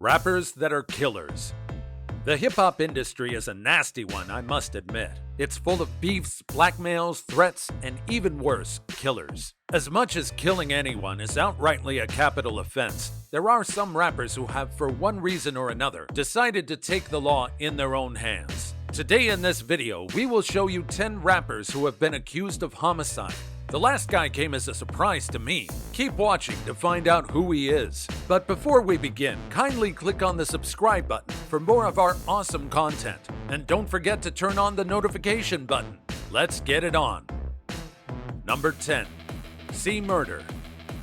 Rappers that are killers. The hip-hop industry is a nasty one, I must admit. It's full of beefs, blackmails, threats, and even worse, killers. As much as killing anyone is outrightly a capital offense, there are some rappers who have, for one reason or another, decided to take the law in their own hands. Today in this video, we will show you 10 rappers who have been accused of homicide. The last guy came as a surprise to me. Keep watching to find out who he is. But before we begin, kindly click on the subscribe button for more of our awesome content. And don't forget to turn on the notification button. Let's get it on. Number 10. C Murder.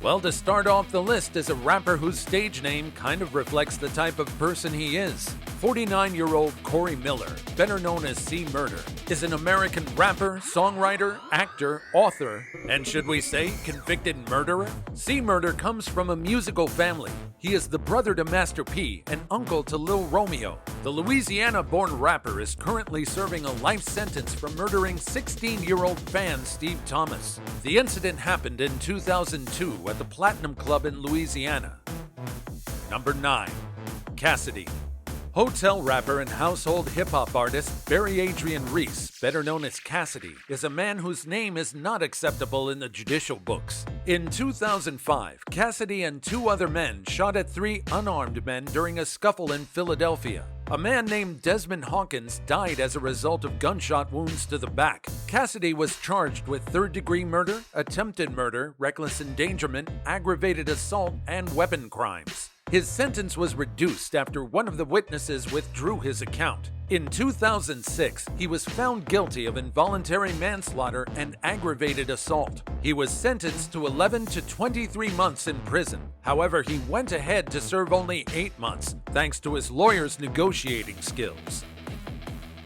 Well, to start off the list is a rapper whose stage name kind of reflects the type of person he is. 49-year-old Corey Miller, better known as C Murder, is an American rapper, songwriter, actor, author, and should we say convicted murderer? C Murder comes from a musical family. He is the brother to Master P and uncle to Lil Romeo. The Louisiana-born rapper is currently serving a life sentence for murdering 16-year-old fan Steve Thomas. The incident happened in 2002 at the Platinum Club in Louisiana. Number 9. Cassidy. Hotel rapper and household hip-hop artist Barry Adrian Reese, better known as Cassidy, is a man whose name is not acceptable in the judicial books. In 2005, Cassidy and 2 other men shot at 3 unarmed men during a scuffle in Philadelphia. A man named Desmond Hawkins died as a result of gunshot wounds to the back. Cassidy was charged with third-degree murder, attempted murder, reckless endangerment, aggravated assault, and weapon crimes. His sentence was reduced after one of the witnesses withdrew his account. In 2006, he was found guilty of involuntary manslaughter and aggravated assault. He was sentenced to 11 to 23 months in prison. However, he went ahead to serve only 8 months, thanks to his lawyer's negotiating skills.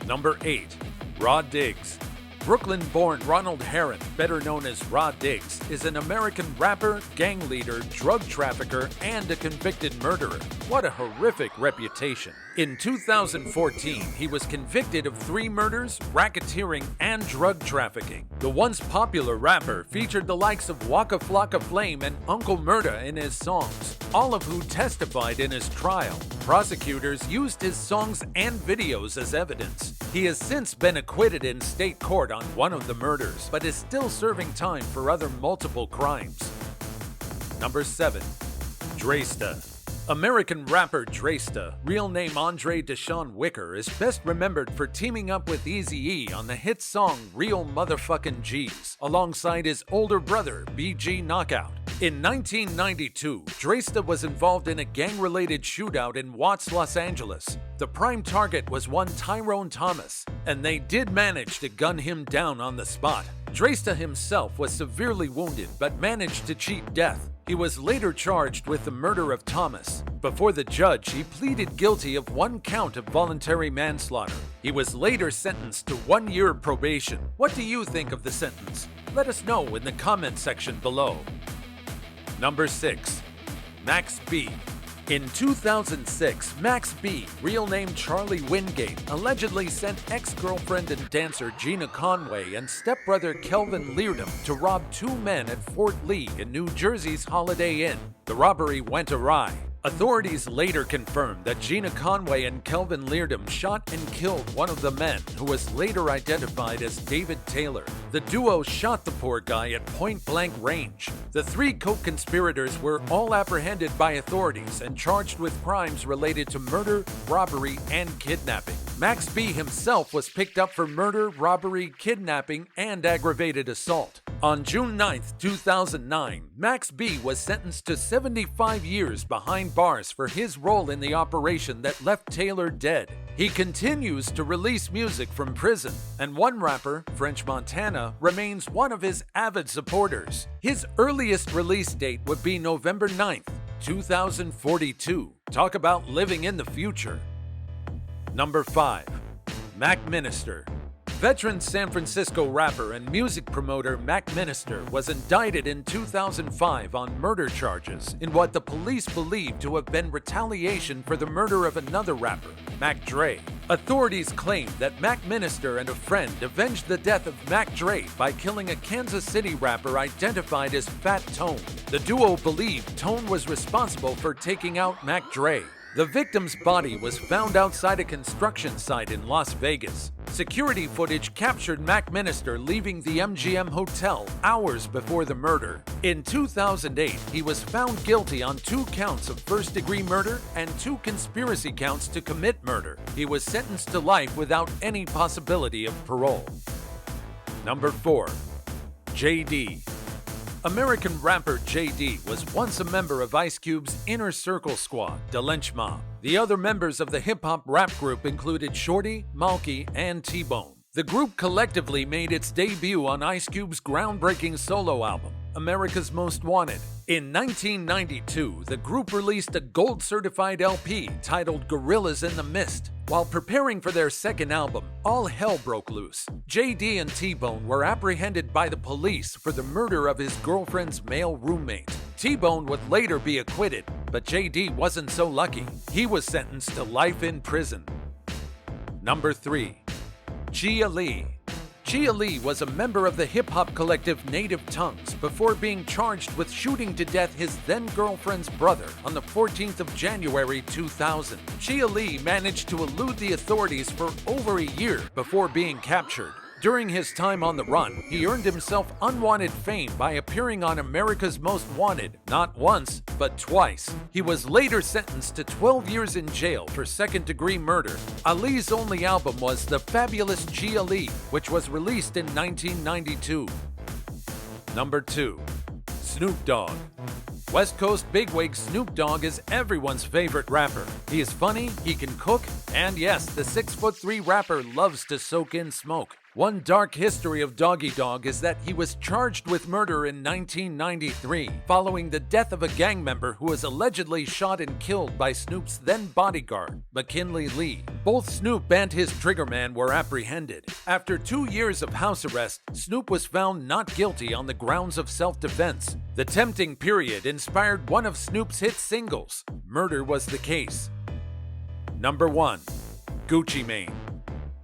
Number 8. Rod Diggs. Brooklyn-born Ronald Herron, better known as Rod Diggs, is an American rapper, gang leader, drug trafficker, and a convicted murderer. What a horrific reputation. In 2014, he was convicted of 3 murders, racketeering, and drug trafficking. The once popular rapper featured the likes of Waka Flocka Flame and Uncle Murda in his songs, all of who testified in his trial. Prosecutors used his songs and videos as evidence. He has since been acquitted in state court on one of the murders, but is still serving time for other multiple crimes. Number 7. Dresta. American rapper Dresta, real name Andre Deshaun Wicker, is best remembered for teaming up with Eazy-E on the hit song Real Motherfucking G's, alongside his older brother BG Knockout. In 1992, Dresta was involved in a gang-related shootout in Watts, Los Angeles. The prime target was one Tyrone Thomas, and they did manage to gun him down on the spot. Dresta himself was severely wounded but managed to cheat death. He was later charged with the murder of Thomas. Before the judge, he pleaded guilty of 1 count of voluntary manslaughter. He was later sentenced to 1 year probation. What do you think of the sentence? Let us know in the comment section below. Number 6. Max B. In 2006, Max B, real name Charlie Wingate, allegedly sent ex-girlfriend and dancer Gina Conway and stepbrother Kelvin Leardom to rob 2 men at Fort Lee in New Jersey's Holiday Inn. The robbery went awry. Authorities later confirmed that Gina Conway and Kelvin Leardom shot and killed one of the men, who was later identified as David Taylor. The duo shot the poor guy at point-blank range. The 3 co-conspirators were all apprehended by authorities and charged with crimes related to murder, robbery, and kidnapping. Max B himself was picked up for murder, robbery, kidnapping, and aggravated assault. On June 9, 2009, Max B was sentenced to 75 years behind bars for his role in the operation that left Taylor dead. He continues to release music from prison, and one rapper, French Montana, remains one of his avid supporters. His earliest release date would be November 9th, 2042. Talk about living in the future. Number 5. Mac Minister. Veteran San Francisco rapper and music promoter Mac Minister was indicted in 2005 on murder charges in what the police believe to have been retaliation for the murder of another rapper, Mac Dre. Authorities claim that Mac Minister and a friend avenged the death of Mac Dre by killing a Kansas City rapper identified as Fat Tone. The duo believed Tone was responsible for taking out Mac Dre. The victim's body was found outside a construction site in Las Vegas. Security footage captured McMinister leaving the MGM Hotel hours before the murder. In 2008, he was found guilty on 2 counts of first-degree murder and 2 conspiracy counts to commit murder. He was sentenced to life without any possibility of parole. Number 4. JD. American rapper JD was once a member of Ice Cube's Inner Circle squad, the Lynch Mob. The other members of the hip-hop rap group included Shorty, Malky, and T-Bone. The group collectively made its debut on Ice Cube's groundbreaking solo album, America's Most Wanted. In 1992, the group released a gold-certified LP titled Gorillas in the Mist. While preparing for their second album, all hell broke loose. JD and T-Bone were apprehended by the police for the murder of his girlfriend's male roommate. T-Bone would later be acquitted, but JD wasn't so lucky. He was sentenced to life in prison. Number 3. Gia Lee. Gia Lee was a member of the hip-hop collective Native Tongues before being charged with shooting to death his then-girlfriend's brother on the 14th of January 2000. Gia Lee managed to elude the authorities for over a year before being captured. During his time on the run, he earned himself unwanted fame by appearing on America's Most Wanted, not once, but twice. He was later sentenced to 12 years in jail for second-degree murder. Ali's only album was The Fabulous Gia Lee, which was released in 1992. Number 2. Snoop Dogg. West Coast bigwig Snoop Dogg is everyone's favorite rapper. He is funny, he can cook, and yes, the 6'3" rapper loves to soak in smoke. One dark history of Doggy Dogg is that he was charged with murder in 1993 following the death of a gang member who was allegedly shot and killed by Snoop's then bodyguard, McKinley Lee. Both Snoop and his triggerman were apprehended. After 2 years of house arrest, Snoop was found not guilty on the grounds of self-defense. The tempting period inspired one of Snoop's hit singles, Murder Was the Case. Number 1. Gucci Mane.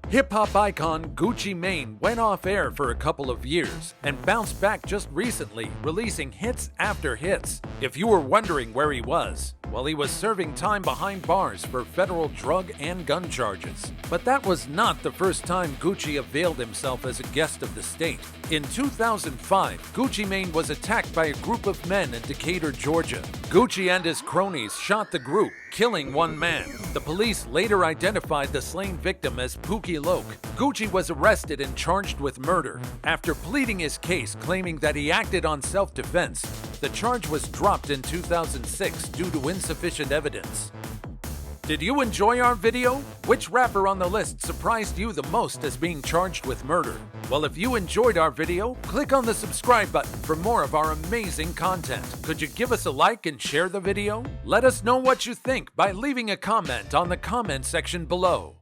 Hip-hop icon Gucci Mane went off air for a couple of years and bounced back just recently, releasing hits after hits. If you were wondering where he was, well, he was serving time behind bars for federal drug and gun charges. But that was not the first time Gucci availed himself as a guest of the state. In 2005, Gucci Mane was attacked by a group of men in Decatur, Georgia. Gucci and his cronies shot the group, killing one man. The police later identified the slain victim as Pookie Loke. Gucci was arrested and charged with murder. After pleading his case claiming that he acted on self-defense, the charge was dropped in 2006 due to insufficient evidence. Did you enjoy our video? Which rapper on the list surprised you the most as being charged with murder? Well, if you enjoyed our video, click on the subscribe button for more of our amazing content. Could you give us a like and share the video? Let us know what you think by leaving a comment on the comment section below.